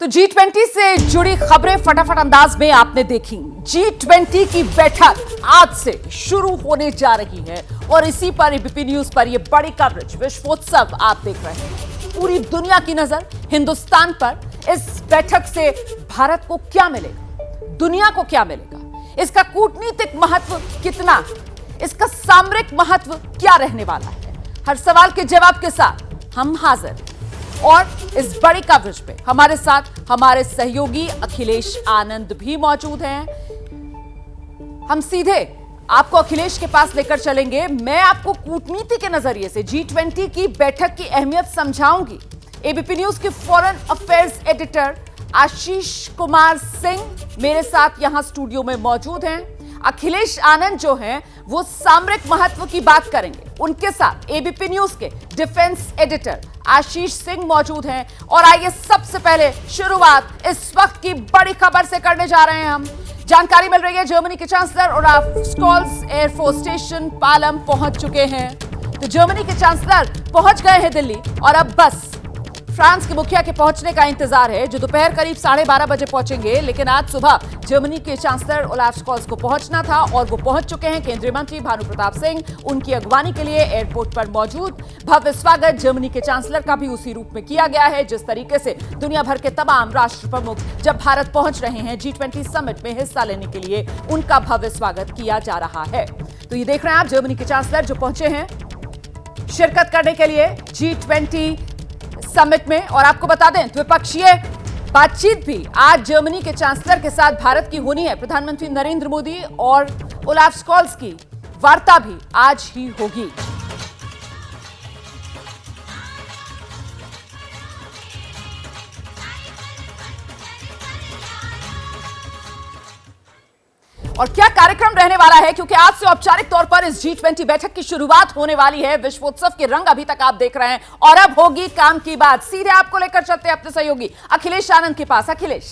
तो G20 से जुड़ी खबरें फटाफट अंदाज में आपने देखी। G20 की बैठक आज से शुरू होने जा रही है और इसी पर एबीपी न्यूज पर यह बड़ी कवरेज विश्वोत्सव आप देख रहे हैं। पूरी दुनिया की नजर हिंदुस्तान पर। इस बैठक से भारत को क्या मिलेगा, दुनिया को क्या मिलेगा, इसका कूटनीतिक महत्व कितना, इसका सामरिक महत्व क्या रहने वाला है, हर सवाल के जवाब के साथ हम हाजिर हैं। और इस बड़ी कवरेज पे हमारे साथ हमारे सहयोगी अखिलेश आनंद भी मौजूद हैं। हम सीधे आपको अखिलेश के पास लेकर चलेंगे। मैं आपको कूटनीति के नजरिए से G20 की बैठक की अहमियत समझाऊंगी। एबीपी न्यूज के फॉरेन अफेयर्स एडिटर आशीष कुमार सिंह मेरे साथ यहां स्टूडियो में मौजूद हैं। अखिलेश आनंद जो हैं वो सामरिक महत्व की बात करेंगे। उनके साथ एबीपी न्यूज के डिफेंस एडिटर आशीष सिंह मौजूद हैं। और आइए सबसे पहले शुरुआत इस वक्त की बड़ी खबर से करने जा रहे हैं। हम जानकारी मिल रही है जर्मनी के chancellor Olaf Scholtz air force station Palam पहुंच चुके हैं। तो जर्मनी के चांसलर पहुंच गए हैं दिल्ली और अब बस फ्रांस के मुखिया के पहुंचने का इंतजार है, जो दोपहर करीब 12:30 बजे पहुंचेंगे। लेकिन आज सुबह जर्मनी के चांसलर ओलाफ स्कॉल्स को पहुंचना था और वो पहुंच चुके हैं। केंद्रीय मंत्री भानु प्रताप सिंह उनकी अगवानी के लिए एयरपोर्ट पर मौजूद। भव्य स्वागत जर्मनी के चांसलर का भी उसी रूप में किया गया है जिस तरीके से दुनिया भर के तमाम राष्ट्र प्रमुख जब भारत पहुंच रहे हैं G20 समिट में हिस्सा लेने के लिए, उनका भव्य स्वागत किया जा रहा है। तो ये देख रहे हैं आप जर्मनी के चांसलर जो पहुंचे हैं शिरकत करने के लिए G20 समिट में। और आपको बता दें द्विपक्षीय बातचीत भी आज जर्मनी के चांसलर के साथ भारत की होनी है। प्रधानमंत्री नरेंद्र मोदी और ओलाफ स्कॉल्स की वार्ता भी आज ही होगी। और क्या कार्यक्रम रहने वाला है, क्योंकि आज से औपचारिक तौर पर इस G20 बैठक की शुरुआत होने वाली है। विश्वोत्सव के रंग अभी तक आप देख रहे हैं और अब होगी काम की बात। सीधे आपको लेकर चलते हैं अपने सहयोगी अखिलेश आनंद के पास। अखिलेश,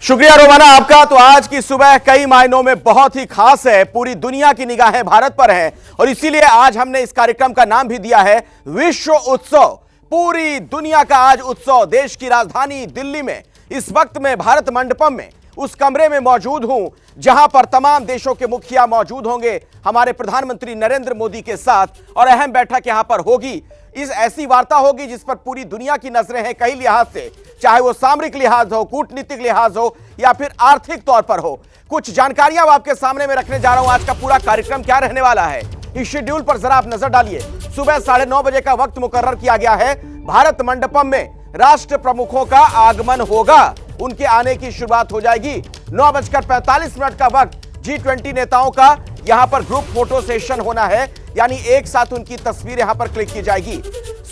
शुक्रिया रोमाना आपका। तो आज की सुबह कई मायनों में बहुत ही खास है। पूरी दुनिया की निगाहें भारत पर हैं और इसीलिए आज हमने इस कार्यक्रम का नाम भी दिया है विश्व उत्सव। पूरी दुनिया का आज उत्सव। देश की राजधानी दिल्ली में इस वक्त में भारत मंडपम में उस कमरे में मौजूद हूं जहां पर तमाम देशों के मुखिया मौजूद होंगे हमारे प्रधानमंत्री नरेंद्र मोदी के साथ। और अहम बैठक यहां पर होगी। इस ऐसी वार्ता होगी जिस पर पूरी दुनिया की नजरें हैं कई लिहाज से, चाहे वो सामरिक लिहाज हो, कूटनीतिक लिहाज हो या फिर आर्थिक तौर पर हो। कुछ जानकारियां आपके सामने में रखने जा रहा हूं। आज का पूरा कार्यक्रम क्या रहने वाला है इस शेड्यूल पर जरा आप नजर डालिए। सुबह 9:30 बजे का वक्त मुकर्रर किया गया है। भारत मंडपम में राष्ट्र प्रमुखों का आगमन होगा, उनके आने की शुरुआत हो जाएगी। 9:45 का वक्त G20 नेताओं का यहां पर ग्रुप फोटो सेशन होना है, यानी एक साथ उनकी तस्वीर यहां पर क्लिक की जाएगी।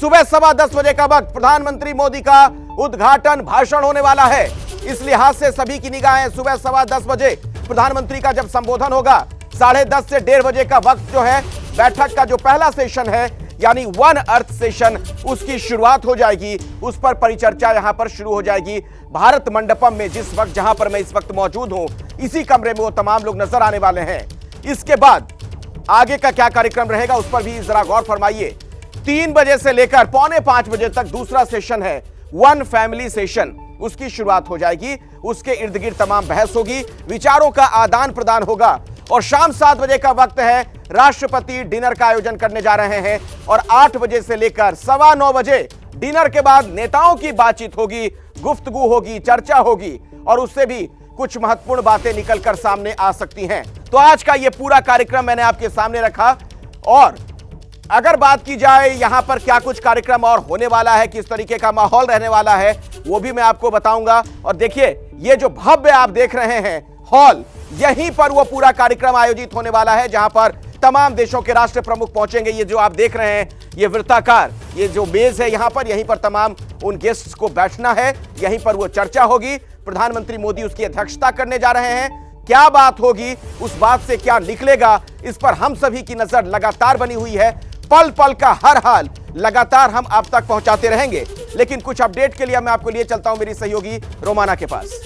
सुबह 10:15 बजे का वक्त प्रधानमंत्री मोदी का उद्घाटन भाषण होने वाला है। इस लिहाज से सभी की निगाहें सुबह 10:15 बजे प्रधानमंत्री का जब संबोधन होगा। 10:30 से 1:30 बजे का वक्त जो है बैठक का जो पहला सेशन है यानी वन अर्थ सेशन, उसकी शुरुआत हो जाएगी। उस पर परिचर्चा यहां पर शुरू हो जाएगी भारत मंडपम में। जिस वक्त जहां पर मैं इस वक्त मौजूद हूं इसी कमरे में वो तमाम लोग नजर आने वाले हैं। इसके बाद आगे का क्या कार्यक्रम रहेगा उस पर भी जरा गौर फरमाइए। 3 बजे से लेकर 4:45 बजे तक दूसरा सेशन है वन फैमिली सेशन, उसकी शुरुआत हो जाएगी। उसके इर्द गिर्द तमाम बहस होगी, विचारों का आदान प्रदान होगा। और शाम 7 बजे का वक्त है राष्ट्रपति डिनर का आयोजन करने जा रहे हैं। और 8 बजे से लेकर 9:15 बजे डिनर के बाद नेताओं की बातचीत होगी, गुफ्तगू होगी, चर्चा होगी और उससे भी कुछ महत्वपूर्ण बातें निकलकर सामने आ सकती हैं। तो आज का यह पूरा कार्यक्रम मैंने आपके सामने रखा। और अगर बात की जाए यहां पर क्या कुछ कार्यक्रम और होने वाला है, किस तरीके का माहौल रहने वाला है, वो भी मैं आपको बताऊंगा। और देखिए ये जो भव्य आप देख रहे हैं हॉल, यहीं पर वो पूरा कार्यक्रम आयोजित होने वाला है जहां पर तमाम देशों के राष्ट्र प्रमुख पहुंचेंगे। ये जो आप देख रहे हैं ये वृत्ताकार ये जो मेज है यहां पर, यहीं पर तमाम उन गेस्ट्स को बैठना है, यहीं पर वो चर्चा होगी। प्रधानमंत्री मोदी उसकी अध्यक्षता करने जा रहे हैं। क्या बात होगी, उस बात से क्या निकलेगा, इस पर हम सभी की नजर लगातार बनी हुई है। पल पल का हर हाल लगातार हम आप तक पहुंचाते रहेंगे। लेकिन कुछ अपडेट के लिए मैं आपको लिए चलता हूं मेरी सहयोगी रोमाना के पास।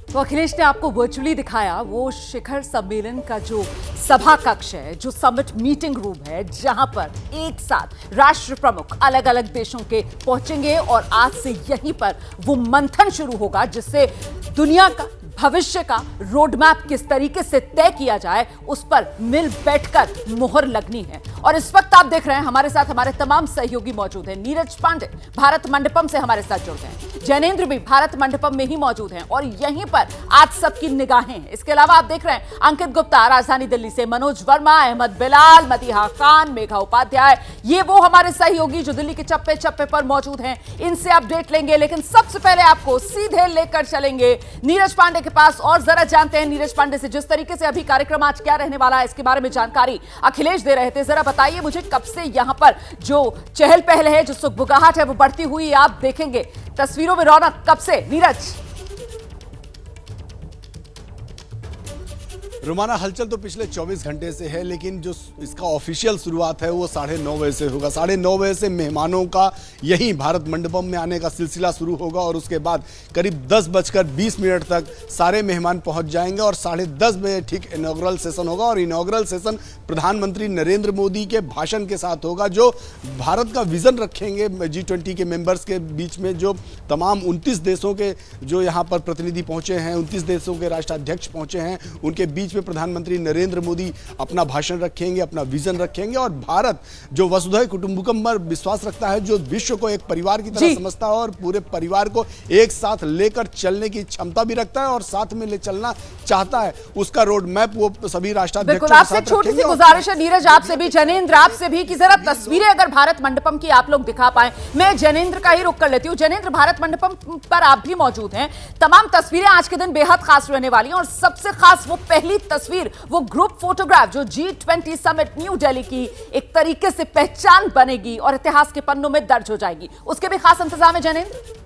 तो अखिलेश ने आपको वर्चुअली दिखाया वो शिखर सम्मेलन का जो सभा कक्ष है, जो समिट मीटिंग रूम है, जहां पर एक साथ राष्ट्र प्रमुख अलग अलग देशों के पहुंचेंगे और आज से यहीं पर वो मंथन शुरू होगा जिससे दुनिया का भविष्य का रोड मैप किस तरीके से तय किया जाए उस पर मिल बैठकर मुहर लगनी है। और इस वक्त आप देख रहे हैं हमारे साथ हमारे तमाम सहयोगी मौजूद हैं। नीरज पांडे भारत मंडपम से हमारे साथ जुड़ गए हैं, जैनेंद्र भी भारत मंडपम में ही मौजूद हैं और यहीं पर आज सबकी निगाहें हैं। इसके अलावा आप देख रहे हैं अंकित गुप्ता राजधानी दिल्ली से, मनोज वर्मा, अहमद बिलाल, मदीहा खान, मेघा उपाध्याय, ये वो हमारे सहयोगी जो दिल्ली के चप्पे चप्पे पर मौजूद हैं। इनसे अपडेट लेंगे, लेकिन सबसे पहले आपको सीधे लेकर चलेंगे नीरज पांडे के पास और जरा जानते हैं नीरज पांडे से जिस तरीके से अभी कार्यक्रम आज क्या रहने वाला है इसके बारे में जानकारी अखिलेश दे रहे थे। जरा बताइए मुझे कब से यहां पर जो चहल पहल है, जो सुगबुगाहट है वो बढ़ती हुई आप देखेंगे, तस्वीरों में रौनक कब से नीरज? रोमाना हलचल तो पिछले 24 घंटे से है, लेकिन जो इसका ऑफिशियल शुरुआत है वो 9:30 बजे से होगा। 9:30 बजे से मेहमानों का यहीं भारत मंडपम में आने का सिलसिला शुरू होगा और उसके बाद करीब 10:20 तक सारे मेहमान पहुंच जाएंगे और 10:30 बजे ठीक इनॉग्रल सेशन होगा। और इनॉग्रल सेशन प्रधानमंत्री नरेंद्र मोदी के भाषण के साथ होगा, जो भारत का विजन रखेंगे G20 के मेंबर्स के बीच में। जो तमाम 29 देशों के जो यहाँ पर प्रतिनिधि पहुंचे हैं, 29 देशों के राष्ट्राध्यक्ष पहुंचे हैं, उनके बीच में प्रधानमंत्री नरेंद्र मोदी अपना भाषण रखेंगे, अपना विजन रखेंगे। और भारत जो वसुधैव कुटुंबकम पर विश्वास रखता है, जो विश्व को एक परिवार की तरह समझता है और पूरे परिवार को एक साथ लेकर चलने की क्षमता भी रखता है और साथ में ले चलना चाहता है, उसका रोड मैप वो सभी राष्ट्राध्यक्षों के साथ रखेंगे। छोटी सी गुजारिश है नीरज आपसे भी, जैनेंद्र आपसे भी, कि जरा तस्वीरें अगर भारत मंडपम की आप लोग दिखा पाए। मैं जैनेंद्र का ही रुख कर लेती हूँ। जैनेंद्र, भारत मंडपम पर आप भी मौजूद हैं, तमाम तस्वीरें आज के दिन बेहद खास रहने वाली हैं और सबसे खास वो पहली तस्वीर, वो ग्रुप फोटोग्राफ जो G20 समिट न्यू दिल्ली की एक तरीके से पहचान बनेगी और इतिहास के पन्नों में दर्ज हो जाएगी, उसके भी खास इंतजाम है जैनेंद्र?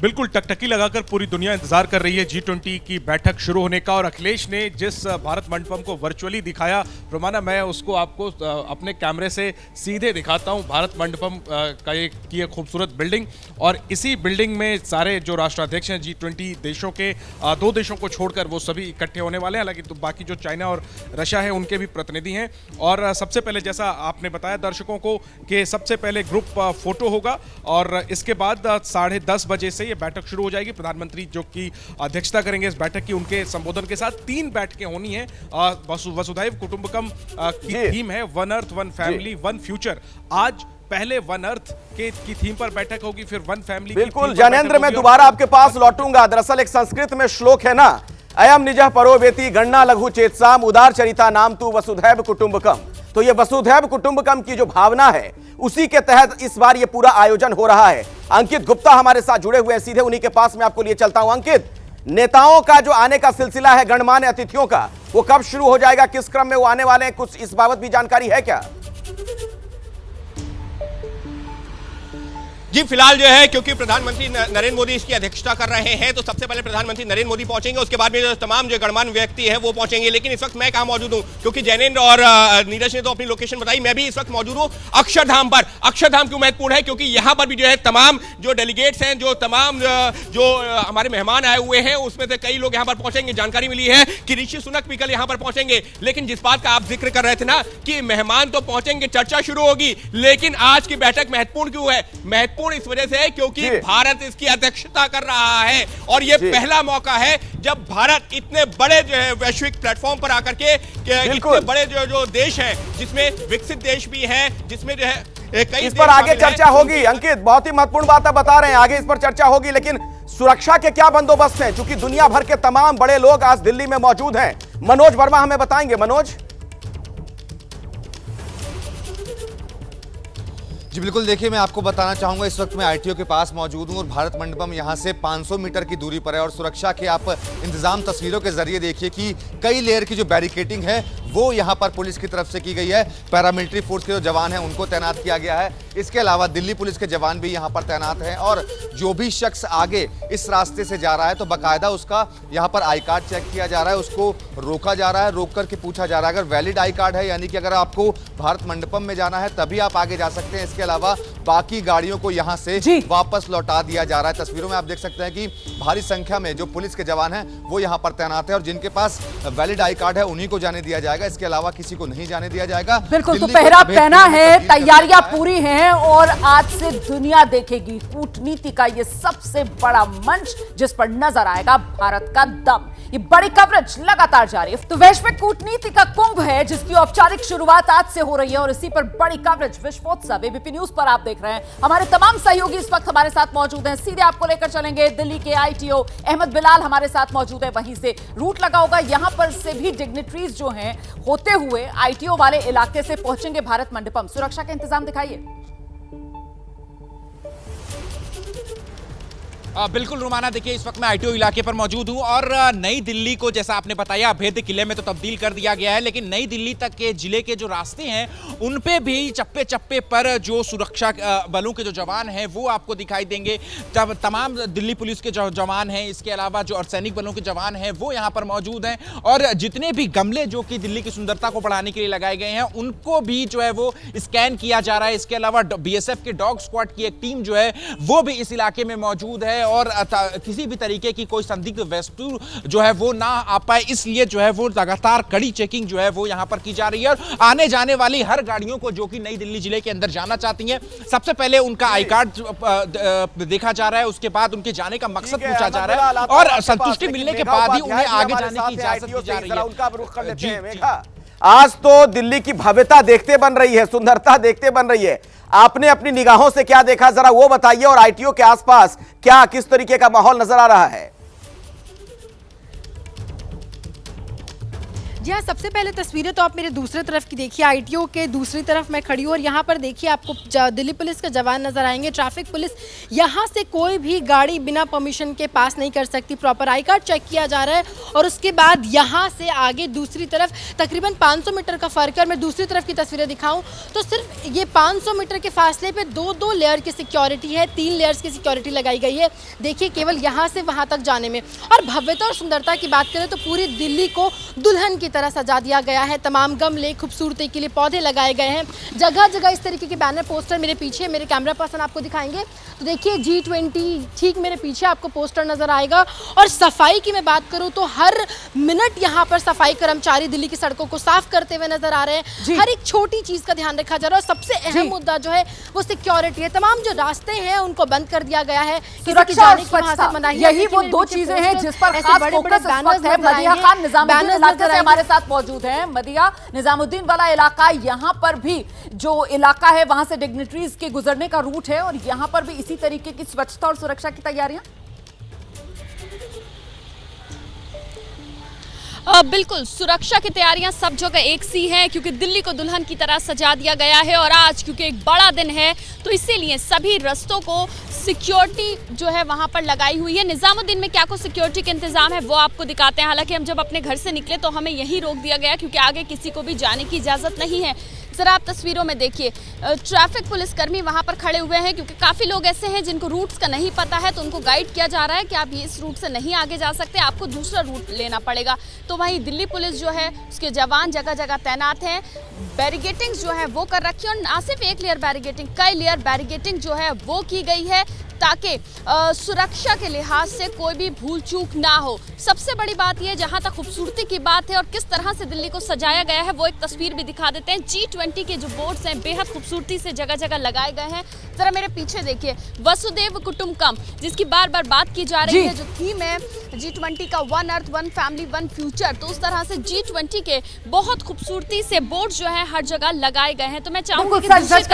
बिल्कुल, टकटकी लगाकर पूरी दुनिया इंतजार कर रही है G20 की बैठक शुरू होने का। और अखिलेश ने जिस भारत मंडपम को वर्चुअली दिखाया, रोमाना, मैं उसको आपको अपने कैमरे से सीधे दिखाता हूं। भारत मंडपम का एक खूबसूरत बिल्डिंग, और इसी बिल्डिंग में सारे जो राष्ट्राध्यक्ष हैं G20 देशों के, 2 देशों को छोड़कर वो सभी इकट्ठे होने वाले हैं। हालांकि तो बाकी जो चाइना और रशिया है उनके भी प्रतिनिधि हैं। और सबसे पहले जैसा आपने बताया दर्शकों को कि सबसे पहले ग्रुप फोटो होगा और इसके बाद 10:30 बजे से ये बैठक शुरू हो जाएगी। प्रधानमंत्री जो की अध्यक्षता करेंगे इस बैठक की, उनके संबोधन के साथ 3 बैठकें होनी है। वसुधैव कुटुंबकम की थीम है one earth one family one future. आज पहले वन अर्थ की थीम पर बैठक होगी, फिर वन फैमिली। बिल्कुल जैनेंद्र, मैं दोबारा आपके पास लौटूंगा। दरअसल एक संस्कृत में श्लोक है ना, अयम निजः परो वेति गणना लघु चेतसाम उदार चरिता नाम तू वसुधैव कुटुंबकम। तो ये वसुधैव कुटुंबकम की जो भावना है उसी के तहत इस बार ये पूरा आयोजन हो रहा है। अंकित गुप्ता हमारे साथ जुड़े हुए हैं, सीधे उन्हीं के पास मैं आपको लिए चलता हूं। अंकित, नेताओं का जो आने का सिलसिला है, गणमान्य अतिथियों का, वो कब शुरू हो जाएगा, किस क्रम में वो आने वाले हैं, कुछ इस बाबत भी जानकारी है क्या? जी, फिलहाल जो है क्योंकि प्रधानमंत्री नरेंद्र मोदी इसकी अध्यक्षता कर रहे हैं, तो सबसे पहले प्रधानमंत्री नरेंद्र मोदी पहुंचेंगे, उसके बाद में जो तमाम जो गणमान्य व्यक्ति हैं वो पहुंचेंगे। लेकिन इस वक्त मैं कहां मौजूद हूं, क्योंकि जैनेंद्र और नीरज ने तो अपनी लोकेशन बताई, मैं भी इस वक्त मौजूद हूं अक्षरधाम पर। अक्षरधाम क्यों महत्वपूर्ण है? क्योंकि यहां पर भी जो है तमाम जो डेलीगेट्स हैं, जो तमाम जो हमारे मेहमान आए हुए हैं, उसमें से कई लोग यहां पर पहुंचेंगे। जानकारी मिली है कि ऋषि सुनक भी कल यहां पर पहुंचेंगे। लेकिन जिस बात का आप जिक्र कर रहे थे ना कि मेहमान तो पहुंचेंगे, चर्चा शुरू होगी, लेकिन आज की बैठक महत्वपूर्ण क्यों है? महत्वपूर्ण इस वजह से है क्योंकि भारत इसकी अध्यक्षता कर रहा है और यह पहला मौका है जब भारत इतने बड़े जो है वैश्विक प्लेटफॉर्म पर आकर के इतने बड़े जो देश है, जिसमें विकसित देश भी है, जिसमें जो है कई इस पर आगे चर्चा होगी। अंकित, बहुत ही महत्वपूर्ण बात आप बता रहे हैं, आगे इस पर चर्चा होगी। लेकिन सुरक्षा के क्या बंदोबस्त हैं, क्योंकि दुनिया भर के तमाम बड़े लोग आज दिल्ली में मौजूद हैं। मनोज वर्मा हमें बताएंगे। मनोज जी बिल्कुल, देखिए मैं आपको बताना चाहूंगा, इस वक्त मैं आईटीओ के पास मौजूद हूं और भारत मंडपम यहां से 500 मीटर की दूरी पर है। और सुरक्षा के आप इंतजाम तस्वीरों के जरिए देखिए कि कई लेयर की जो बैरिकेडिंग है वो यहां पर पुलिस की तरफ से की गई है। पैरामिलिट्री फोर्स के जो जवान हैं उनको तैनात किया गया है। इसके अलावा दिल्ली पुलिस के जवान भी यहां पर तैनात हैं और जो भी शख्स आगे इस रास्ते से जा रहा है तो बाकायदा उसका यहां पर आई कार्ड चेक किया जा रहा है, उसको रोका जा रहा है, रोक करके पूछा जा रहा है। अगर वैलिड आई कार्ड है, यानी कि अगर आपको भारत मंडपम में जाना है तभी आप आगे जा सकते हैं। इसके अलावा बाकी गाड़ियों को यहां से जी। वापस लौटा दिया जा रहा है। तस्वीरों में आप देख सकते हैं कि भारी संख्या में जो पुलिस के जवान हैं वो यहां पर तैनात है और जिनके पास वैलिड आई कार्ड है उन्हीं को जाने दिया जाएगा, इसके अलावा किसी को नहीं जाने दिया जाएगा। बिल्कुल, तो दिल्ली को पहरा अभेद पहना के लिए है, तब्दील कर तैयारियां दिया है। पूरी हैं और आज से दुनिया देखेगी कूटनीति का ये सबसे बड़ा मंच जिस पर नजर आएगा भारत का दम। ये बड़ी कवरेज लगातार जारी है। तो वैश्विक कूटनीति का कुंभ है जिसकी औपचारिक शुरुआत आज से हो रही है और इसी पर बड़ी कवरेज विश्वोत्सव एबीपी न्यूज पर आप देख रहे हैं। हमारे तमाम सहयोगी इस वक्त हमारे साथ मौजूद हैं, सीधे आपको लेकर चलेंगे। दिल्ली के आईटीओ अहमद बिलाल हमारे साथ मौजूद है, वहीं से रूट लगा होगा, यहां पर से भी डिग्निटरीज जो हैं होते हुए आईटीओ वाले इलाके से पहुंचेंगे भारत मंडपम। सुरक्षा के इंतजाम दिखाइए। बिल्कुल रुमाना, देखिए इस वक्त मैं आईटीओ इलाके पर मौजूद हूं और नई दिल्ली को जैसा आपने बताया अभेद्य किले में तो तब्दील कर दिया गया है, लेकिन नई दिल्ली तक के जिले के जो रास्ते हैं उन पे भी चप्पे चप्पे पर जो सुरक्षा बलों के जो जवान हैं वो आपको दिखाई देंगे। तब तमाम दिल्ली पुलिस के जो जवान हैं, इसके अलावा जो अर्धसैनिक बलों के जवान हैं वो यहाँ पर मौजूद हैं और जितने भी गमले जो कि दिल्ली की सुंदरता को बढ़ाने के लिए लगाए गए हैं उनको भी जो है वो स्कैन किया जा रहा है। इसके अलावा बीएसएफ के डॉग स्क्वाड की एक टीम जो है वो भी इस इलाके में मौजूद है और किसी भी तरीके की कोई संदिग्ध वस्तु जो है वो ना आ पाए, इसलिए जो है वो लगातार कड़ी चेकिंग जो है वो यहां पर की जा रही है और आने जाने वाली हर गाड़ियों को जो कि नई दिल्ली जिले के अंदर जाना चाहती हैं सबसे पहले उनका आई कार्ड देखा जा रहा है, उसके बाद उनके जाने का मकसद पूछा जा रहा है और संतुष्टि मिलने के बाद ही उन्हें आगे जाने की इजाजत दी जा रही है। आज तो दिल्ली की भव्यता देखते बन रही है, सुंदरता देखते बन रही है। आपने अपनी निगाहों से क्या देखा जरा वो बताइए और आईटीओ के आसपास क्या किस तरीके का माहौल नजर आ रहा है? जी हाँ, सबसे पहले तस्वीरें तो आप मेरे दूसरे तरफ की देखिए, आईटीओ के दूसरी तरफ मैं खड़ी हूँ और यहाँ पर देखिए आपको दिल्ली पुलिस के जवान नजर आएंगे। ट्रैफिक पुलिस यहाँ से कोई भी गाड़ी बिना परमिशन के पास नहीं कर सकती, प्रॉपर आई कार्ड चेक किया जा रहा है और उसके बाद यहाँ से आगे दूसरी तरफ तकरीबन 500 मीटर का फर्क है। मैं दूसरी तरफ की तस्वीरें दिखाऊँ तो सिर्फ ये 500 मीटर के फासले पर दो लेयर की सिक्योरिटी है, 3 लेयर्स की सिक्योरिटी लगाई गई है। देखिए केवल यहाँ से वहाँ तक जाने में। और भव्यता और सुंदरता की बात करें तो पूरी दिल्ली को दुल्हन की तरह सजा दिया गया है। तमाम गमले खूबसूरती के लिए पौधे लगाए गए हैं, जगह जगह इस तरीके के बैनर पोस्टर मेरे पीछे मेरे कैमरा पर्सन आपको दिखाएंगे तो देखिए G20 ठीक मेरे पीछे आपको पोस्टर नजर आएगा। और सफाई की मैं बात करूं तो हर मिनट यहां पर सफाई कर्मचारी दिल्ली की सड़कों को साफ करते हुए नजर आ रहे हैं। हर एक छोटी चीज का ध्यान रखा जा रहा है और सबसे अहम मुद्दा जो है वो सिक्योरिटी है। तमाम जो रास्ते हैं उनको बंद कर दिया गया है, सुरक्षा और स्वच्छता, यही वो दो चीजें हैं जिस पर खास फोकस इस वक्त है। मदिया खान निजामुद्दीन इलाके से हमारे साथ मौजूद हैं। मदिया, निजामुद्दीन वाला इलाका, यहाँ पर भी जो इलाका है वहां से डिग्निटरीज के गुजरने का रूट है और यहाँ पर भी इसी तरीके की स्वच्छता और सुरक्षा की तैयारियां। बिल्कुल, सुरक्षा की तैयारियां सब जगह एक सी हैं क्योंकि दिल्ली को दुल्हन की तरह सजा दिया गया है और आज क्योंकि एक बड़ा दिन है तो इसीलिए सभी रास्तों को सिक्योरिटी जो है वहां पर लगाई हुई है। निजामुद्दीन में क्या कुछ सिक्योरिटी के इंतजाम है वो आपको दिखाते हैं। हालांकि हम जब अपने घर से निकले तो हमें यही रोक दिया गया क्योंकि आगे किसी को भी जाने की इजाजत नहीं है। जरा आप तस्वीरों में देखिए, ट्रैफिक पुलिसकर्मी वहां पर खड़े हुए हैं क्योंकि काफी लोग ऐसे हैं जिनको रूट्स का नहीं पता है तो उनको गाइड किया जा रहा है कि आप इस रूट से नहीं आगे जा सकते, आपको दूसरा रूट लेना पड़ेगा। तो वहीं दिल्ली पुलिस जो है उसके जवान जगह जगह तैनात हैं, बैरिगेटिंग जो है वो कर रखी है और ना सिर्फ एक लेयर बैरिगेटिंग, कई लेयर बैरिगेटिंग जो है वो की गई है ताकि सुरक्षा के लिहाज से कोई भी भूल चूक ना हो। सबसे बड़ी बात यह, जहां तक खूबसूरती की बात है और किस तरह से दिल्ली को सजाया गया है वो एक तस्वीर भी दिखा देते हैं। G20 के जो बोर्ड्स हैं बेहद खूबसूरती से जगह जगह लगाए गए हैं। जरा मेरे पीछे देखिए, वसुदेव कुटुंबकम जिसकी बार बार बात की जा रही है, जो थीम है G20 का, 1 अर्थ 1 फैमिली 1 फ्यूचर, तो उस तरह से G20 के बहुत खूबसूरती से बोर्ड जो है हर जगह लगाए गए हैं। तो मैं चाहूंगी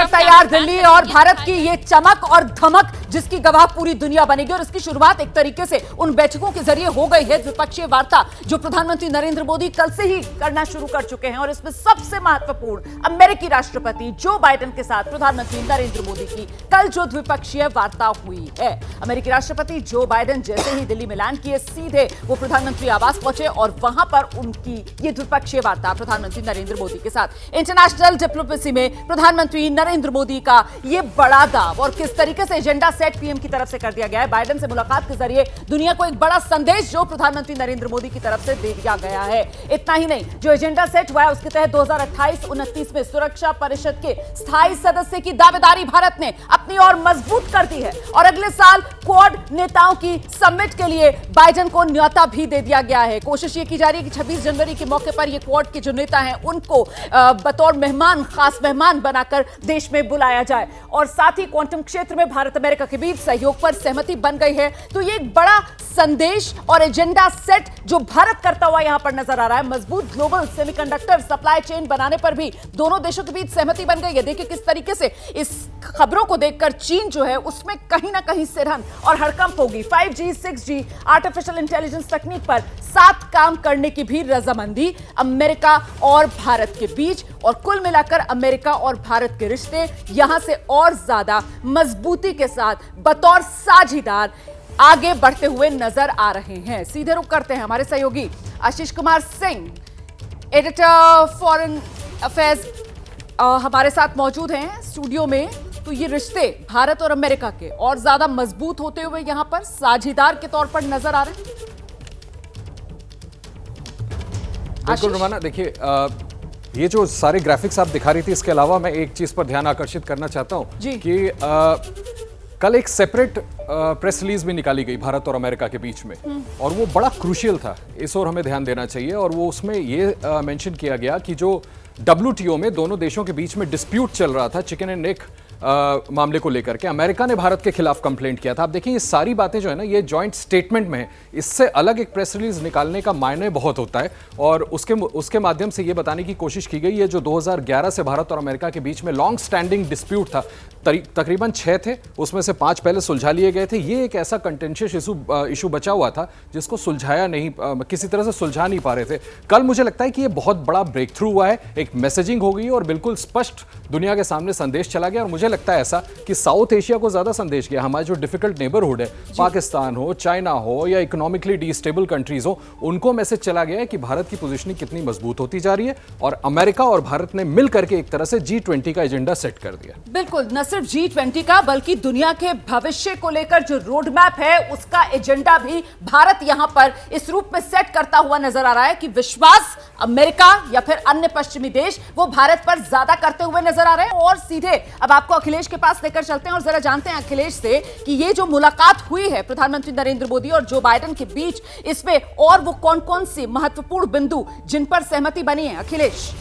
तैयार दिल्ली और भारत की ये चमक और धमक जिसकी गवाह पूरी दुनिया बनेगी और इसकी शुरुआत एक तरीके से उन बैठकों के जरिए हो गई है, द्विपक्षीय वार्ता जो प्रधानमंत्री नरेंद्र मोदी कल से ही करना शुरू कर चुके हैं और इसमें सबसे महत्वपूर्ण अमेरिकी राष्ट्रपति जो बाइडेन के साथ प्रधानमंत्री नरेंद्र मोदी की कल जो द्विपक्षीय वार्ता हुई है। अमेरिकी राष्ट्रपति जो बाइडेन जैसे ही दिल्ली में लैंड किए सीधे वो प्रधानमंत्री आवास पहुंचे और वहां पर उनकी ये द्विपक्षीय वार्ता प्रधानमंत्री नरेंद्र मोदी के साथ। इंटरनेशनल डिप्लोमेसी में प्रधानमंत्री नरेंद्र मोदी का ये बड़ा दाव और किस तरीके से एजेंडा सेट पीएम की तरफ से कर दिया गया है। बाइडेन से मुलाकात के जरिए दुनिया को एक बड़ा संदेश जो प्रधानमंत्री नरेंद्र मोदी की तरफ से दे दिया गया है। इतना ही नहीं, जो एजेंडा सेट हुआ है उसके तहत 2028-29 में सुरक्षा परिषद के स्थायी सदस्य की दावेदारी भारत ने अपनी और मजबूत कर दी है और अगले साल क्वाड नेताओं की समिट के लिए बाइडेन को न्योता भी दे दिया गया है। कोशिश ये की जा रही है कि 26 जनवरी के मौके पर ये क्वाड के जो नेता हैं उनको बतौर मेहमान, खास मेहमान बनाकर देश में बुलाया जाए और साथ ही क्वांटम क्षेत्र में भारत अमेरिका के बीच सहयोग पर सहमति बन गई है। तो ये एक बड़ा संदेश और एजेंडा सेट जो भारत करता हुआ यहां पर नजर आ रहा है। मजबूत ग्लोबल सेमीकंडक्टर सप्लाई चेन बनाने पर भी दोनों देशों के बीच सहमति बन गई है। देखिए किस तरीके से इस खबरों को देखकर चीन जो है उसमें कहीं ना कहीं सिरहन और हड़कंप होगी। 5G, 6G, आर्टिफिशियल इंटेलिजेंस तकनीक पर साथ काम करने की भी रजामंदी अमेरिका और भारत के बीच, और कुल मिलाकर अमेरिका और भारत के रिश्ते यहां से और ज्यादा मजबूती के साथ बतौर साझीदार आगे बढ़ते हुए नजर आ रहे हैं। सीधे रुख करते हैं हमारे सहयोगी Ashish Kumar Singh, editor foreign affairs, हमारे साथ मौजूद हैं स्टूडियो में। तो ये रिश्ते भारत और अमेरिका के और ज्यादा मजबूत होते हुए यहां पर साझीदार के तौर पर नजर आ रहे हैं। बिल्कुल रोमाना, देखिए ये जो सारे ग्राफिक्स आप दिखा रही थी, इसके अलावा मैं एक चीज पर ध्यान आकर्षित करना चाहता हूं कि कल एक सेपरेट प्रेस रिलीज भी निकाली गई भारत और अमेरिका के बीच में, और वो बड़ा क्रूशियल था, इस ओर हमें ध्यान देना चाहिए। और वो उसमें ये मेंशन किया गया कि जो WTO में दोनों देशों के बीच में डिस्प्यूट चल रहा था चिकन एंड एग मामले को लेकर के, अमेरिका ने भारत के खिलाफ कंप्लेंट किया था। आप देखिए ये सारी बातें जो है ना, ये जॉइंट स्टेटमेंट में है। इससे अलग एक प्रेस रिलीज निकालने का मायने बहुत होता है, और उसके माध्यम से ये बताने की कोशिश की गई है जो 2011 से भारत और अमेरिका के बीच में लॉन्ग स्टैंडिंग डिस्प्यूट था, तकरीबन 6 थे, उसमें से 5 पहले सुलझा लिए गए थे। ये एक ऐसा कंटेंशियस इशू बचा हुआ था जिसको सुलझाया नहीं, किसी तरह से सुलझा नहीं पा रहे थे। कल मुझे लगता है कि ये बहुत बड़ा ब्रेक थ्रू हुआ है, एक मैसेजिंग हो गई और बिल्कुल स्पष्ट दुनिया के सामने संदेश चला गया। और मुझे लगता है ऐसा कि साउथ एशिया को ज्यादा संदेश गया, हमारे जो डिफिकल्ट नेबरहुड है, पाकिस्तान हो, चाइना हो या इकोनॉमिकली डिस्टेबल कंट्रीज हो, उनको मैसेज चला गया है कि भारत की पोजीशनिंग कितनी मजबूत होती जा रही है, और अमेरिका और भारत ने मिलकर के एक तरह से G20 का एजेंडा सेट कर दिया। बिल्कुल, न सिर्फ G20 का बल्कि दुनिया के भविष्य को लेकर जो रोड मैप है उसका एजेंडा भी भारत यहां पर इस रूप में सेट करता हुआ नजर आ रहा है कि विश्वास अमेरिका या फिर अन्य पश्चिमी देश वो भारत पर ज्यादा करते हुए नजर आ रहे हैं। और सीधे अब आपको अखिलेश के पास लेकर चलते हैं और जरा जानते हैं अखिलेश से कि ये जो मुलाकात हुई है प्रधानमंत्री नरेंद्र मोदी और जो बाइडेन के बीच, इसमें और वो कौन कौन सी महत्वपूर्ण बिंदु जिन पर सहमति बनी है। अखिलेश।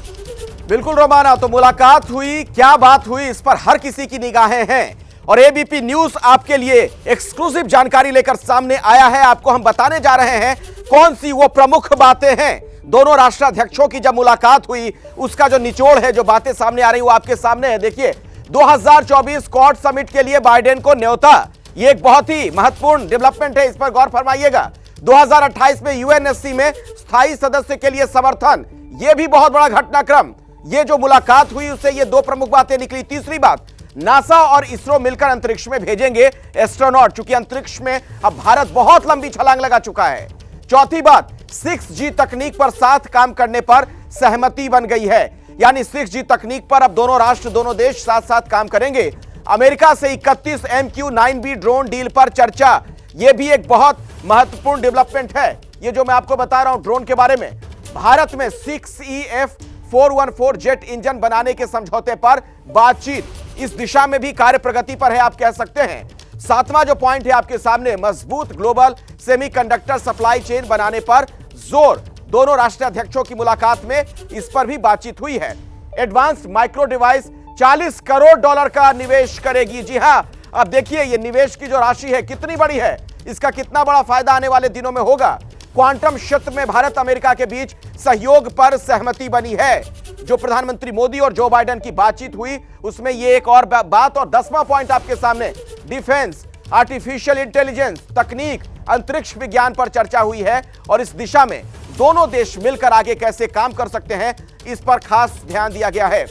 बिल्कुल रोमाना, तो मुलाकात हुई, क्या बात हुई, इस पर हर किसी की निगाहें हैं और एबीपी न्यूज आपके लिए एक्सक्लूसिव जानकारी लेकर सामने आया है। आपको हम बताने जा रहे हैं कौन सी वो प्रमुख बातें हैं। दोनों राष्ट्राध्यक्षों की जब मुलाकात हुई उसका जो निचोड़ है, जो बातें सामने आ रही वो आपके सामने है। देखिए 2024 क्वाड समिट के लिए बाइडेन को न्योता, ये एक बहुत ही महत्वपूर्ण डेवलपमेंट है, इस पर गौर फरमाइएगा। 2028 में यूएनएससी में स्थायी सदस्य के लिए समर्थन, यह भी बहुत बड़ा घटनाक्रम। ये जो मुलाकात हुई उससे ये 2 प्रमुख बातें निकली। तीसरी बात, नासा और इसरो मिलकर अंतरिक्ष में भेजेंगे एस्ट्रोनॉट, चूंकि अंतरिक्ष में अब भारत बहुत लंबी छलांग लगा चुका है। चौथी बात, 6G तकनीक पर साथ काम करने पर सहमति बन गई है, यानी 6G तकनीक पर अब दोनों राष्ट्र, दोनों देश साथ साथ काम करेंगे। अमेरिका से 31 MQ-9B ड्रोन डील पर चर्चा, यह भी एक बहुत महत्वपूर्ण डेवलपमेंट है। ये जो मैं आपको बता रहा हूं ड्रोन के बारे में, भारत में 6EF-414 जेट इंजन बनाने के समझौते पर बातचीत, इस दिशा में भी कार्य प्रगति पर है, आप कह सकते हैं। 7वां जो पॉइंट है आपके सामने, मजबूत ग्लोबल सेमीकंडक्टर सप्लाई चेन बनाने पर जोर। दोनों राष्ट्राध्यक्षों की मुलाकात में इस पर भी बातचीत हुई है। एडवांस्ड माइक्रो डिवाइस $40 करोड़ का निवेश करेगी। जी हां, अब देखिए ये निवेश की जो राशि है कितनी बड़ी है, इसका कितना बड़ा फायदा आने वाले दिनों में होगा। क्वांटम क्षेत्र में भारत अमेरिका के बीच सहयोग पर सहमति बनी है। जो प्रधानमंत्री मोदी और जो बाइडेन की बातचीत हुई उसमें ये एक और बात। और 10वां पॉइंट आपके सामने, डिफेंस, आर्टिफिशियल इंटेलिजेंस, तकनीक, अंतरिक्ष विज्ञान पर चर्चा हुई है और इस दिशा में दोनों देश मिलकर आगे कैसे काम कर सकते हैं, इस पर खास ध्यान दिया गया है।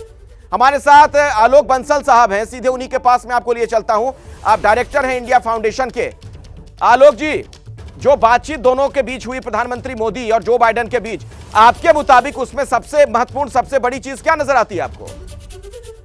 हमारे साथ आलोक बंसल साहब हैं, सीधे उन्हीं के पास मैं आपको लिए चलता हूं। आप डायरेक्टर हैं इंडिया फाउंडेशन के। आलोक जी, जो बातचीत दोनों के बीच हुई, प्रधानमंत्री मोदी और जो बाइडेन के बीच, आपके मुताबिक उसमें सबसे महत्वपूर्ण, सबसे बड़ी चीज क्या नजर आती है आपको?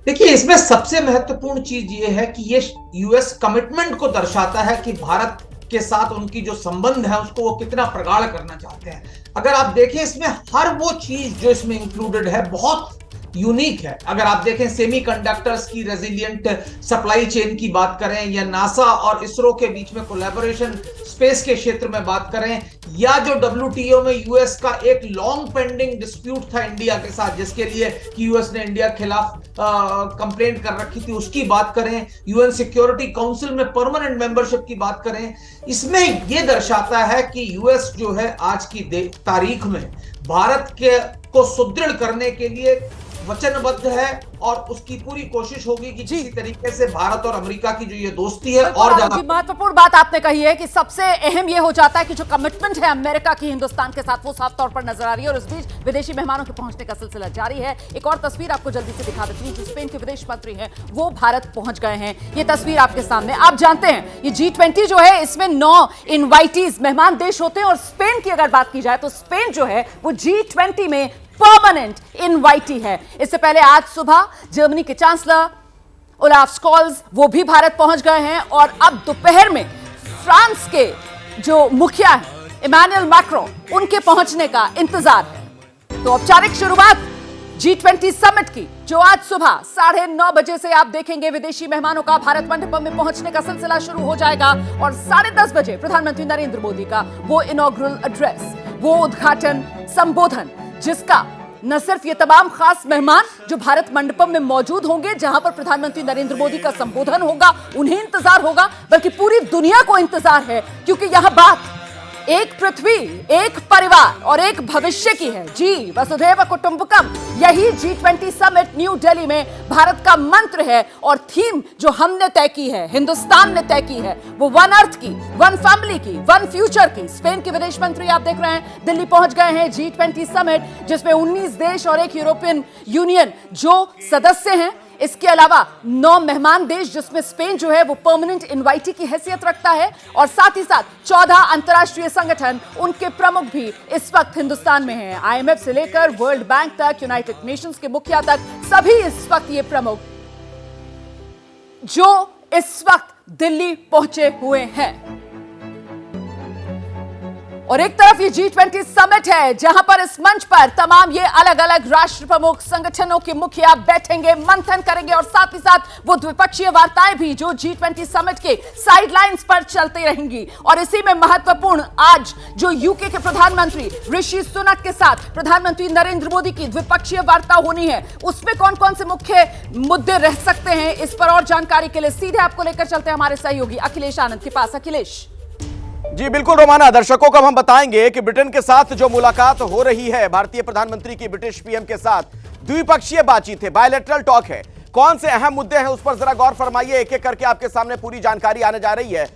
देखिए, इसमें सबसे महत्वपूर्ण चीज ये है कि ये यूएस कमिटमेंट को दर्शाता है कि भारत के साथ उनकी जो संबंध है उसको वो कितना प्रगाढ़ करना चाहते हैं। अगर आप देखें, इसमें हर वो चीज जो इसमें इंक्लूडेड है बहुत यूनिक है। अगर आप देखें, सेमीकंडक्टर्स की रेजिलिएंट सप्लाई चेन की बात करें, या नासा और इसरो के बीच में कोलैबोरेशन स्पेस के क्षेत्र में बात करें, या जो डब्ल्यूटीओ में यूएस का एक लॉन्ग पेंडिंग डिस्प्यूट था इंडिया के साथ, जिसके लिए कि यूएस ने इंडिया के खिलाफ कंप्लेंट कर रखी थी, उसकी बात करें, यूएन सिक्योरिटी काउंसिल में परमानेंट मेंबरशिप की बात करें, इसमें यह दर्शाता है कि यूएस जो है आज की तारीख में भारत के को सुदृढ़ करने के लिए वचनबद्ध है, और उसकी पूरी कोशिश होगी कि किसी तरीके से भारत और अमेरिका की जो ये दोस्ती है और ज्यादा। महत्वपूर्ण बात आपने कही है कि सबसे अहम ये हो जाता है कि जो कमिटमेंट है अमेरिका की हिंदुस्तान के साथ, वो साफ तौर पर नजर आ रही है। और इस बीच विदेशी मेहमानों के पहुंचने का सिलसिला जारी है। एक और तस्वीर आपको जल्दी से दिखा देती हूं। जो स्पेन के विदेश मंत्री हैं वो भारत पहुंच गए हैं। ये तस्वीर आपके सामने। आप जानते हैं ये G20 जो है, इसमें 9 इनवाइटीज मेहमान देश होते हैं, और स्पेन की अगर बात की जाए तो स्पेन जो है वो G20 में परमानेंट इनवाइटी है। इससे पहले आज सुबह जर्मनी के चांसलर ओलाफ स्कॉल्स वो भी भारत पहुंच गए हैं, और अब दोपहर में फ्रांस के जो मुखिया हैं इमैनुअल मैक्रों, उनके पहुंचने का इंतजार है। तो औपचारिक शुरुआत G20 समिट की, जो आज सुबह 9:30 बजे से आप देखेंगे विदेशी मेहमानों का भारत मंडपम में पहुंचने का सिलसिला शुरू हो जाएगा, और 10:30 बजे प्रधानमंत्री नरेंद्र मोदी का वो इनॉग्रल एड्रेस, वो उद्घाटन संबोधन, जिसका न सिर्फ ये तमाम खास मेहमान जो भारत मंडपम में मौजूद होंगे, जहां पर प्रधानमंत्री नरेंद्र मोदी का संबोधन होगा, उन्हें इंतजार होगा, बल्कि पूरी दुनिया को इंतजार है, क्योंकि यह बात एक पृथ्वी, एक परिवार और एक भविष्य की है। जी वसुधैव कुटुंबकम, यही G20 समिट न्यू दिल्ली में भारत का मंत्र है, और थीम जो हमने तय की है, हिंदुस्तान ने तय की है, वो वन अर्थ की, वन फैमिली की, वन फ्यूचर की। स्पेन के विदेश मंत्री आप देख रहे हैं दिल्ली पहुंच गए हैं। G20 समिट जिसमें 19 देश और एक यूरोपियन यूनियन जो सदस्य हैं, इसके अलावा 9 मेहमान देश, जिसमें स्पेन जो है वो परमानेंट इनवाइटी की हैसियत रखता है, और साथ ही साथ 14 अंतरराष्ट्रीय संगठन, उनके प्रमुख भी इस वक्त हिंदुस्तान में हैं। IMF से लेकर वर्ल्ड बैंक तक, यूनाइटेड नेशंस के मुखिया तक, सभी इस वक्त ये प्रमुख जो इस वक्त दिल्ली पहुंचे हुए हैं। और एक तरफ ये G20 समिट है, जहां पर इस मंच पर तमाम ये अलग अलग राष्ट्र प्रमुख संगठनों के मुखिया बैठेंगे, मंथन करेंगे, और साथ ही साथ वो द्विपक्षीय वार्ताएं भी जो G20 समिट के साइडलाइंस पर चलती रहेंगी। और इसी में महत्वपूर्ण आज जो यूके के प्रधानमंत्री ऋषि सुनक के साथ प्रधानमंत्री नरेंद्र मोदी की द्विपक्षीय वार्ता होनी है, उसमें कौन कौन से मुख्य मुद्दे रह सकते हैं, इस पर और जानकारी के लिए सीधे आपको लेकर चलते हैं हमारे सहयोगी अखिलेश आनंद के पास। अखिलेश जी बिल्कुल रोमाना, दर्शकों को हम बताएंगे कि ब्रिटेन के साथ जो मुलाकात हो रही है भारतीय प्रधानमंत्री की ब्रिटिश पीएम के साथ, द्विपक्षीय बातचीत है, बायलैटरल टॉक है। कौन से अहम मुद्दे हैं उस पर जरा गौर फरमाइए। एक एक करके आपके सामने पूरी जानकारी आने जा रही है।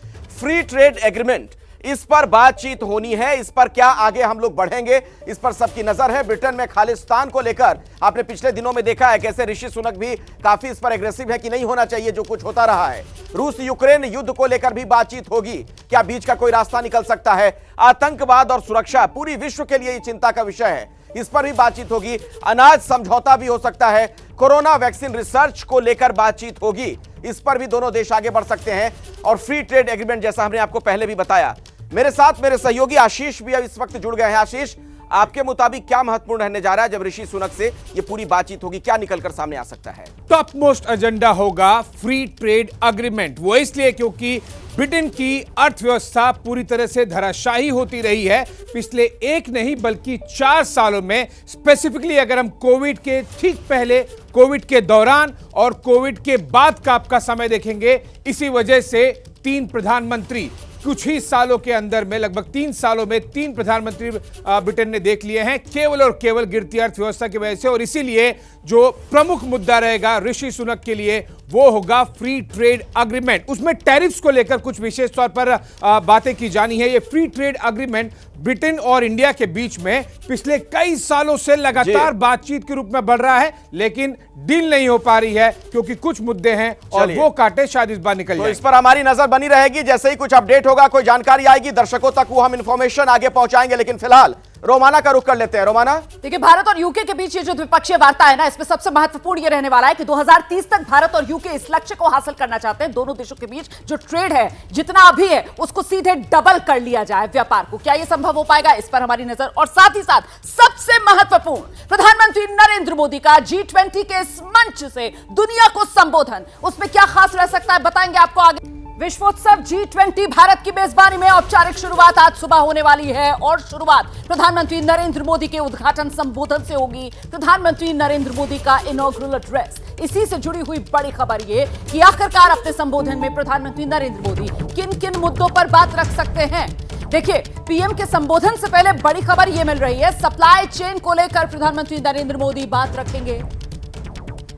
फ्री ट्रेड एग्रीमेंट, इस पर बातचीत होनी है, इस पर क्या आगे हम लोग बढ़ेंगे, इस पर सबकी नजर है। ब्रिटेन में खालिस्तान को लेकर आपने पिछले दिनों में देखा है कैसे ऋषि सुनक भी काफी इस पर एग्रेसिव है कि नहीं होना चाहिए जो कुछ होता रहा है। रूस यूक्रेन युद्ध को लेकर भी बातचीत होगी, क्या बीच का कोई रास्ता निकल सकता है। आतंकवाद और सुरक्षा पूरी विश्व के लिए चिंता का विषय है, इस पर भी बातचीत होगी। अनाज समझौता भी हो सकता है। कोरोना वैक्सीन रिसर्च को लेकर बातचीत होगी, इस पर भी दोनों देश आगे बढ़ सकते हैं। और फ्री ट्रेड एग्रीमेंट, जैसा हमने आपको पहले भी बताया। मेरे साथ मेरे सहयोगी आशीष भी अब इस वक्त जुड़ गए हैं। आशीष, आपके मुताबिक क्या महत्वपूर्ण रहने जा रहा है जब ऋषि सुनक से ये पूरी बातचीत होगी, क्या निकलकर सामने आ सकता है? टॉप मोस्ट एजेंडा होगा फ्री ट्रेड एग्रीमेंट। वो इसलिए क्योंकि ब्रिटेन की अर्थव्यवस्था पूरी तरह से धराशायी होती रही है पिछले एक नहीं बल्कि 4 सालों में। स्पेसिफिकली अगर हम कोविड के ठीक पहले, कोविड के दौरान और कोविड के बाद का आपका समय देखेंगे, इसी वजह से 3 प्रधानमंत्री कुछ ही सालों के अंदर में, लगभग 3 सालों में 3 प्रधानमंत्री ब्रिटेन ने देख लिए हैं, केवल और केवल गिरती अर्थव्यवस्था की वजह से। और इसीलिए जो प्रमुख मुद्दा रहेगा ऋषि सुनक के लिए वो होगा फ्री ट्रेड एग्रीमेंट। उसमें टैरिफ्स को लेकर कुछ विशेष तौर पर बातें की जानी है। ये फ्री ट्रेड एग्रीमेंट ब्रिटेन और इंडिया के बीच में पिछले कई सालों से लगातार बातचीत के रूप में बढ़ रहा है, लेकिन डील नहीं हो पा रही है क्योंकि कुछ मुद्दे हैं और वो कांटे शायद इस बार निकल जाएंगे। तो इस पर हमारी नजर बनी रहेगी। जैसे ही कुछ अपडेट होगा, कोई जानकारी आएगी, दर्शकों तक वो हम इंफॉर्मेशन आगे पहुंचाएंगे। लेकिन फिलहाल रोमाना का रुख कर लेते हैं। रोमाना, देखिए, भारत और यूके के बीच ये जो द्विपक्षीय वार्ता है ना, इसमें सबसे महत्वपूर्ण ये रहने वाला है कि 2030 तक भारत और यूके इस लक्ष्य को हासिल करना चाहते हैं। दोनों देशों के बीच जो ट्रेड है जितना अभी है उसको सीधे डबल कर लिया जाए व्यापार को। क्या ये संभव हो पाएगा, इस पर हमारी नजर। और साथ ही साथ सबसे महत्वपूर्ण, प्रधानमंत्री नरेंद्र मोदी का G20 के इस मंच से दुनिया को संबोधन, उसमें क्या खास रह सकता है, बताएंगे आपको आगे। विश्वोत्सव G20 भारत की मेजबानी में औपचारिक शुरुआत आज सुबह होने वाली है और शुरुआत प्रधानमंत्री नरेंद्र मोदी के उद्घाटन संबोधन से होगी। प्रधानमंत्री नरेंद्र मोदी का इनॉग्रल एड्रेस, इसी से जुड़ी हुई बड़ी खबर ये कि आखिरकार अपने संबोधन में प्रधानमंत्री नरेंद्र मोदी किन किन मुद्दों पर बात रख सकते हैं। देखिए, पीएम के संबोधन से पहले बड़ी खबर यह मिल रही है, सप्लाई चेन को लेकर प्रधानमंत्री नरेंद्र मोदी बात रखेंगे।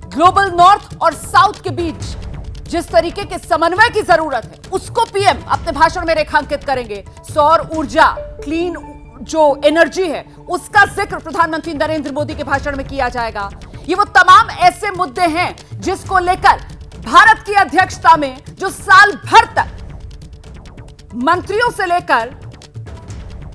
ग्लोबल नॉर्थ और साउथ के बीच जिस तरीके के समन्वय की जरूरत है उसको पीएम अपने भाषण में रेखांकित करेंगे। सौर ऊर्जा, क्लीन जो एनर्जी है, उसका जिक्र प्रधानमंत्री नरेंद्र मोदी के भाषण में किया जाएगा। ये वो तमाम ऐसे मुद्दे हैं जिसको लेकर भारत की अध्यक्षता में जो साल भर तक मंत्रियों से लेकर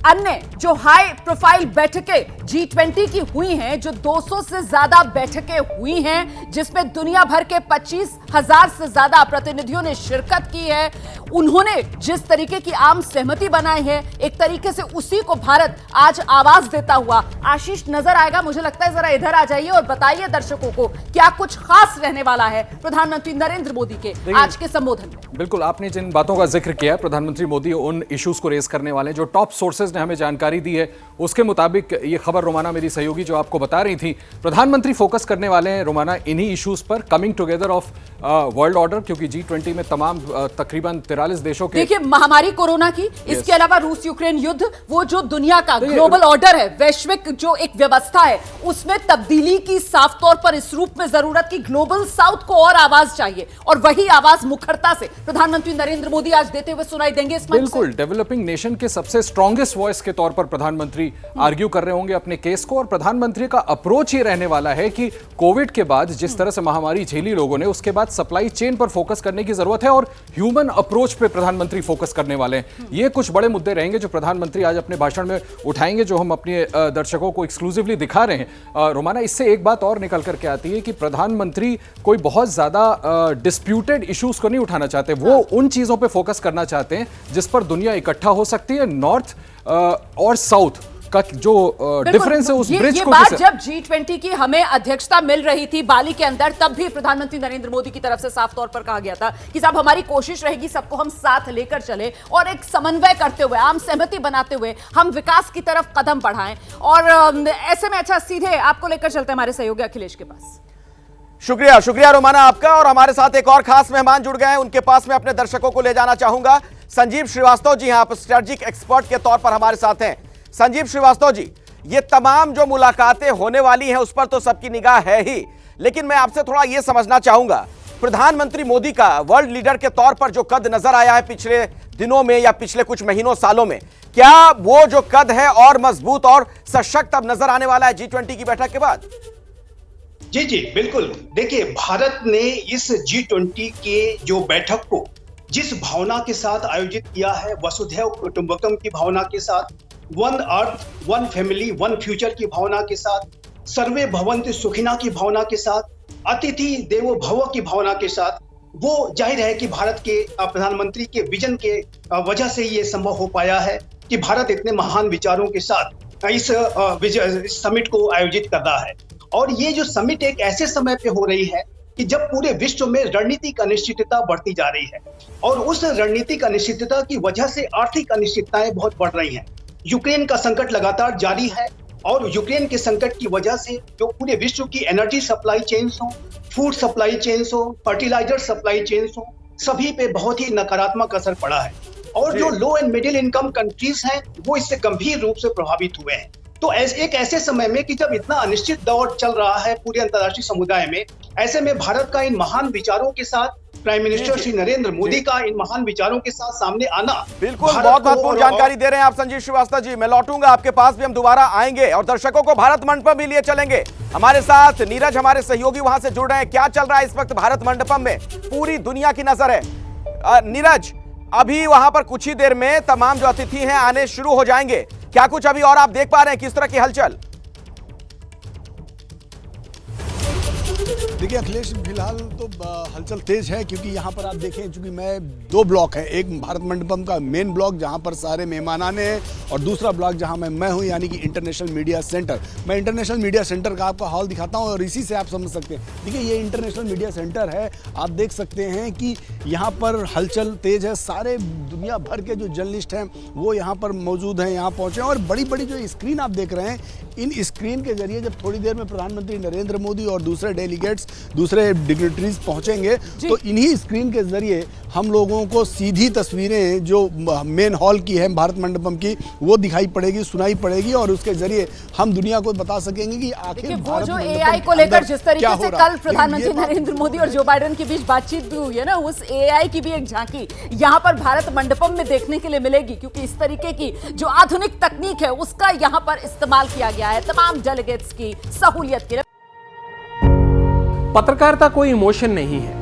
अन्य जो हाई प्रोफाइल बैठकें G20 की हुई हैं, जो 200 से ज्यादा बैठकें हुई हैं, जिसमें दुनिया भर के 25,000 से ज्यादा प्रतिनिधियों ने शिरकत की है, उन्होंने जिस तरीके की आम सहमति बनाई है, एक तरीके से उसी को भारत आज आवाज देता हुआ आशीष नजर आएगा। मुझे लगता है जरा इधर आ जाइए और बताइए दर्शकों को क्या कुछ खास रहने वाला है प्रधानमंत्री नरेंद्र मोदी के आज के संबोधन में। बिल्कुल, आपने जिन बातों का जिक्र किया है, प्रधानमंत्री मोदी उन इश्यूज को रेज करने वाले हैं जो टॉप सोर्सेज ने हमें जानकारी दी है, उसके मुताबिक ये खबर रोमाना मेरी सहयोगी जो आपको बता रही थी, प्रधानमंत्री फोकस करने वाले हैं रोमाना इन्हीं इश्यूज पर, coming together of world order, क्योंकि G20 में तमाम तकरीबन 43 देशों के, देखिए, महामारी कोरोना की, इसके अलावा रूस यूक्रेन युद्ध, वो जो दुनिया का ग्लोबल ऑर्डर है, वैश्विक जो एक व्यवस्था है, उसमें तब्दीली की साफ तौर पर इस रूप में जरूरत की ग्लोबल साउथ को और आवाज चाहिए, और वही आवाज मुखरता से प्रधानमंत्री नरेंद्र मोदी आज देते हुए सुनाई देंगे इस मंच से। बिल्कुल, डेवलपिंग नेशन के सबसे स्ट्रॉन्गेस्ट वॉइस के तौर पर प्रधानमंत्री आर्ग्यू कर रहे होंगे अपने केस को, और प्रधानमंत्री का अप्रोच ये रहने वाला है कि कोविड के बाद जिस तरह से महामारी झेली लोगों ने, उसके बाद सप्लाई चेन पर फोकस करने की जरूरत है और ह्यूमन अप्रोच पे प्रधानमंत्री फोकस करने वाले हैं। ये कुछ बड़े मुद्दे रहेंगे जो प्रधानमंत्री आज अपने भाषण में उठाएंगे, जो हम अपने दर्शकों को एक्सक्लूसिवली दिखा रहे हैं। रोमाना, इससे एक बात और निकल करके आती है कि प्रधानमंत्री कोई बहुत ज्यादा डिस्प्यूटेड इश्यूज को नहीं उठाना चाहते, वो उन चीजों पर फोकस करना चाहते हैं जिस पर दुनिया इकट्ठा हो सकती है। नॉर्थ और साउथ का जो डिफरेंस है, उस ब्रिज को बात जब G20 की हमें अध्यक्षता मिल रही थी बाली के अंदर, तब भी प्रधानमंत्री नरेंद्र मोदी की तरफ से साफ तौर पर कहा गया था कि साहब हमारी कोशिश रहेगी सबको हम साथ लेकर चले और एक समन्वय करते हुए, आम सहमति बनाते हुए हम विकास की तरफ कदम बढ़ाएं। और ऐसे में अच्छा, सीधे आपको लेकर चलते हैं हमारे सहयोगी अखिलेश के पास। शुक्रिया रोमाना आपका। और हमारे साथ एक और खास मेहमान जुड़ गए हैं, उनके पास मैं अपने दर्शकों को ले जाना चाहूंगा। संजीव श्रीवास्तव जी आप स्ट्रेटेजिक एक्सपर्ट के तौर पर हमारे साथ हैं। संजीव श्रीवास्तव जी, ये तमाम जो मुलाकातें होने वाली हैं उस पर तो सबकी निगाह है ही, लेकिन मैं आपसे थोड़ा यह समझना चाहूंगा, प्रधानमंत्री मोदी का वर्ल्ड लीडर के तौर पर जो कद नजर आया है पिछले दिनों में या पिछले कुछ महीनों सालों में, क्या वो जो कद है और मजबूत और सशक्त अब नजर आने वाला है G20 की बैठक के बाद? जी बिल्कुल। देखिए, भारत ने इस G20 के जो बैठक को जिस भावना के साथ आयोजित किया है, वसुधैव कुटुंबकम की भावना के साथ, one earth one family one future की भावना के साथ, सर्वे भवन्तु सुखिना की भावना के साथ, अतिथि देवो भव की भावना के साथ, वो जाहिर है कि भारत के प्रधानमंत्री के विजन के वजह से ये संभव हो पाया है कि भारत इतने महान विचारों के साथ इस समिट को आयोजित कर रहा है। और ये जो समिट एक ऐसे समय पे हो रही है कि जब पूरे विश्व में रणनीतिक अनिश्चितता बढ़ती जा रही है, और उस रणनीतिक अनिश्चितता की वजह से आर्थिक अनिश्चितताएं बहुत बढ़ रही हैं। यूक्रेन का संकट लगातार जारी है, और यूक्रेन के संकट की वजह से जो पूरे विश्व की एनर्जी सप्लाई चेन्स हो, फूड सप्लाई चेन्स हो, फर्टिलाइजर सप्लाई चेन्स हो, सभी पे बहुत ही नकारात्मक असर पड़ा है। और जो लो एंड मिडिल इनकम कंट्रीज हैं वो इससे गंभीर रूप से प्रभावित हुए हैं। तो एक ऐसे समय में कि जब इतना अनिश्चित दौर चल रहा है पूरे अंतर्राष्ट्रीय समुदाय में, ऐसे में भारत का इन महान विचारों के साथ, प्राइम मिनिस्टर श्री नरेंद्र मोदी का इन महान विचारों के साथ सामने आना, बिल्कुल बहुत महत्वपूर्ण जानकारी दे रहे हैं आप संजीव श्रीवास्तव जी। मैं लौटूंगा आपके पास भी, हम दोबारा आएंगे और दर्शकों को भारत मंडपम भी लिए चलेंगे। हमारे साथ नीरज हमारे सहयोगी वहां से जुड़ रहे हैं। क्या चल रहा है इस वक्त भारत मंडपम में? पूरी दुनिया की नजर है। नीरज, अभी वहां पर कुछ ही देर में तमाम जो अतिथि हैं आने शुरू हो जाएंगे, क्या कुछ अभी और आप देख पा रहे हैं, किस तरह की हलचल? देखिए अखिलेश, फिलहाल तो हलचल तेज है, क्योंकि यहाँ पर आप देखें, चूंकि मैं 2 ब्लॉक है, एक भारत मंडपम का मेन ब्लॉक जहाँ पर सारे मेहमान आने हैं, और दूसरा ब्लॉक जहाँ मैं हूँ, यानी कि इंटरनेशनल मीडिया सेंटर। मैं इंटरनेशनल मीडिया सेंटर का आपका हॉल दिखाता हूँ और इसी से आप समझ सकते हैं। देखिए ये इंटरनेशनल मीडिया सेंटर है, आप देख सकते हैं कि यहाँ पर हलचल तेज है। सारे दुनिया भर के जो जर्नलिस्ट हैं वो यहाँ पर मौजूद हैं, यहाँ पहुँचे हैं, और बड़ी बड़ी जो स्क्रीन आप देख रहे हैं, इन स्क्रीन के जरिए जब थोड़ी देर में प्रधानमंत्री नरेंद्र मोदी और दूसरे डेलीगेट्स, दूसरे डिग्नेटरीज पहुंचेंगे, तो इन्हीं स्क्रीन के जरिए हम लोगों को सीधी तस्वीरें जो मेन हॉल की है भारत मंडपम की, वो दिखाई पड़ेगी, सुनाई पड़ेगी, और उसके जरिए हम दुनिया को बता सकेंगे कि आखिर वो जो एआई को लेकर जिस तरीके से कल प्रधानमंत्री नरेंद्र मोदी और जो बाइडेन के बीच बातचीत भी हुई है ना, उस एआई की भी एक झांकी यहाँ पर भारत मंडपम में देखने के लिए मिलेगी, क्योंकि इस तरीके की जो आधुनिक तकनीक है उसका यहाँ पर इस्तेमाल किया गया है तमाम डेलीगेट्स की सहूलियत के लिए। पत्रकारिता कोई इमोशन नहीं है,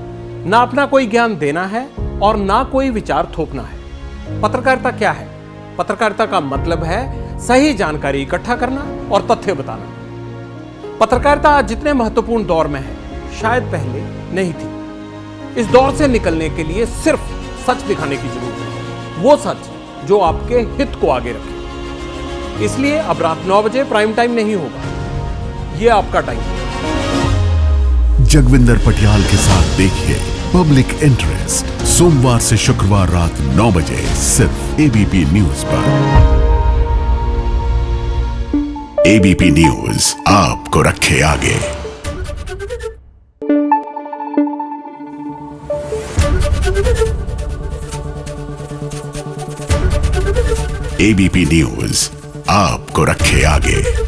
ना अपना कोई ज्ञान देना है और ना कोई विचार थोपना है। पत्रकारिता क्या है? पत्रकारिता का मतलब है सही जानकारी इकट्ठा करना और तथ्य बताना। पत्रकारिता आज जितने महत्वपूर्ण दौर में है, शायद पहले नहीं थी। इस दौर से निकलने के लिए सिर्फ सच दिखाने की जरूरत है, वो सच जो आपके हित को आगे रखे। इसलिए अब रात 9 बजे प्राइम टाइम नहीं होगा, ये आपका टाइम है। जगविंदर पटियाल के साथ देखिए पब्लिक इंटरेस्ट, सोमवार से शुक्रवार रात 9 बजे सिर्फ एबीपी न्यूज पर। एबीपी न्यूज आपको रखे आगे। एबीपी न्यूज आपको रखे आगे।